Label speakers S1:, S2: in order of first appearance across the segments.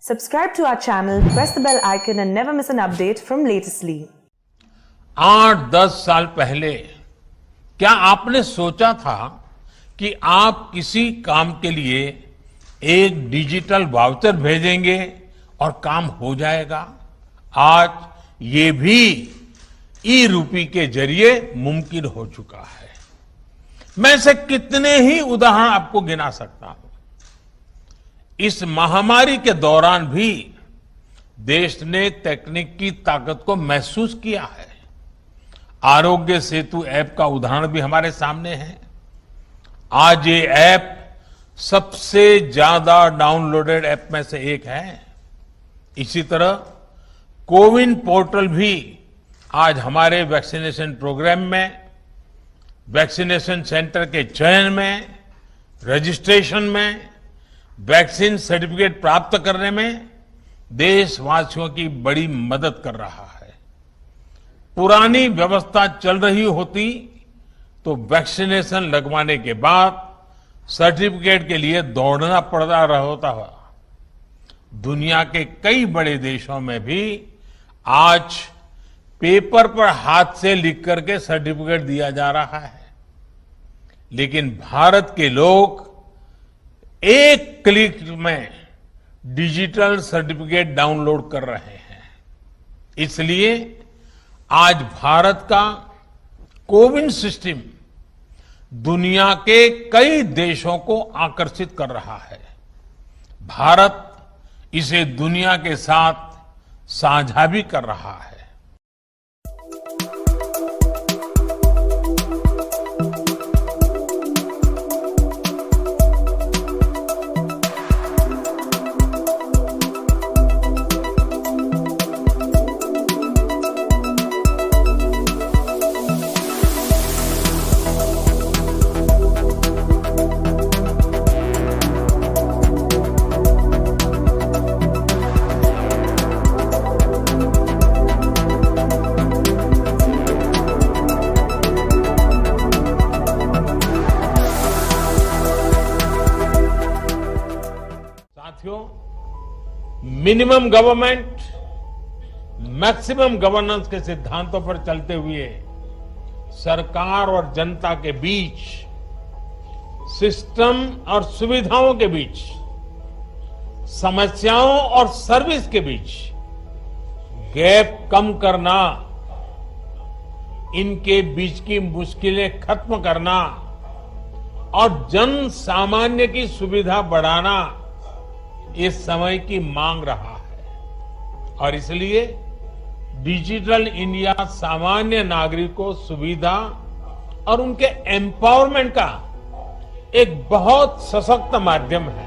S1: Subscribe to our channel, press the bell icon and never miss an update from Latestly.
S2: 8-10 साल पहले क्या आपने सोचा था कि आप किसी काम के लिए एक डिजिटल वाउचर भेजेंगे और काम हो जाएगा? आज ये भी ई रूपी के जरिए मुमकिन हो चुका है। मैं से कितने ही उदाहरण आपको गिना सकता हूं। इस महामारी के दौरान भी देश ने तकनीक की ताकत को महसूस किया है। आरोग्य सेतु ऐप का उदाहरण भी हमारे सामने है। आज ये ऐप सबसे ज्यादा डाउनलोडेड ऐप में से एक है। इसी तरह कोविन पोर्टल भी आज हमारे वैक्सीनेशन प्रोग्राम में, वैक्सीनेशन सेंटर के चयन में, रजिस्ट्रेशन में, वैक्सीन सर्टिफिकेट प्राप्त करने में देशवासियों की बड़ी मदद कर रहा है। पुरानी व्यवस्था चल रही होती तो वैक्सीनेशन लगवाने के बाद सर्टिफिकेट के लिए दौड़ना पड़ता होता। दुनिया के कई बड़े देशों में भी आज पेपर पर हाथ से लिख करके सर्टिफिकेट दिया जा रहा है, लेकिन भारत के लोग एक क्लिक में डिजिटल सर्टिफिकेट डाउनलोड कर रहे हैं। इसलिए आज भारत का कोविन सिस्टम दुनिया के कई देशों को आकर्षित कर रहा है। भारत इसे दुनिया के साथ साझा भी कर रहा है। साथियों, मिनिमम गवर्नमेंट मैक्सिमम गवर्नेंस के सिद्धांतों पर चलते हुए सरकार और जनता के बीच, सिस्टम और सुविधाओं के बीच, समस्याओं और सर्विस के बीच गैप कम करना, इनके बीच की मुश्किलें खत्म करना और जन सामान्य की सुविधा बढ़ाना इस समय की मांग रहा है। और इसलिए डिजिटल इंडिया सामान्य नागरिकों को सुविधा और उनके एम्पावरमेंट का एक बहुत सशक्त माध्यम है।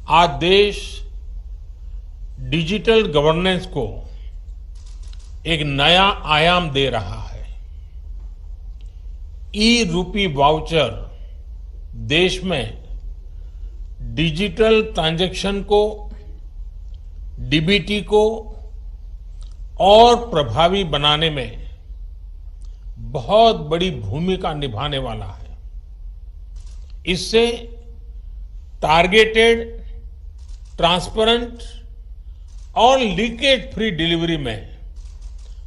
S2: आज देश डिजिटल गवर्नेंस को एक नया आयाम दे रहा है। ई रूपी वाउचर देश में डिजिटल ट्रांजैक्शन को, डीबीटी को और प्रभावी बनाने में बहुत बड़ी भूमिका निभाने वाला है। इससे टारगेटेड, ट्रांसपेरेंट और लीकेज फ्री डिलीवरी में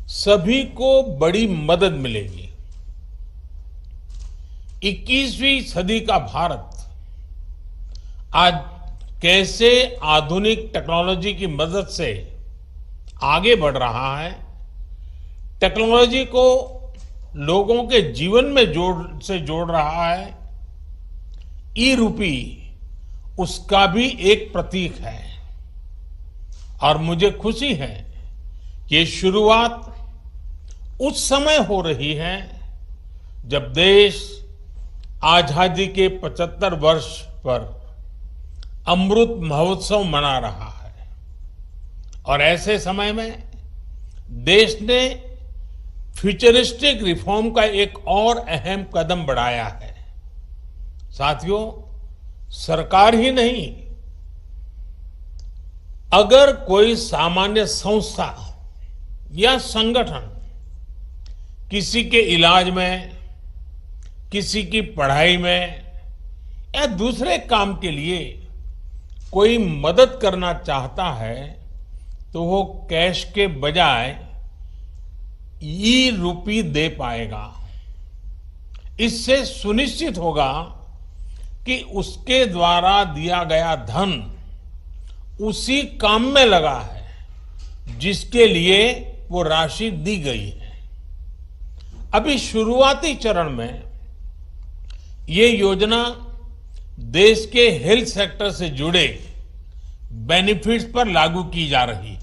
S2: सभी को बड़ी मदद मिलेगी। 21वीं सदी का भारत आज कैसे आधुनिक टेक्नोलॉजी की मदद से आगे बढ़ रहा है, टेक्नोलॉजी को लोगों के जीवन में जोड़ रहा है, ई रूपी उसका भी एक प्रतीक है। और मुझे खुशी है कि ये शुरुआत उस समय हो रही है जब देश आजादी के 75 वर्ष पर अमृत महोत्सव मना रहा है। और ऐसे समय में देश ने फ्यूचरिस्टिक रिफॉर्म का एक और अहम कदम बढ़ाया है। साथियों, सरकार ही नहीं, अगर कोई सामान्य संस्था या संगठन किसी के इलाज में, किसी की पढ़ाई में या दूसरे काम के लिए कोई मदद करना चाहता है तो वो कैश के बजाय ई रूपी दे पाएगा। इससे सुनिश्चित होगा कि उसके द्वारा दिया गया धन उसी काम में लगा है जिसके लिए वो राशि दी गई है। अभी शुरुआती चरण में ये योजना देश के हेल्थ सेक्टर से जुड़े बेनिफिट्स पर लागू की जा रही है।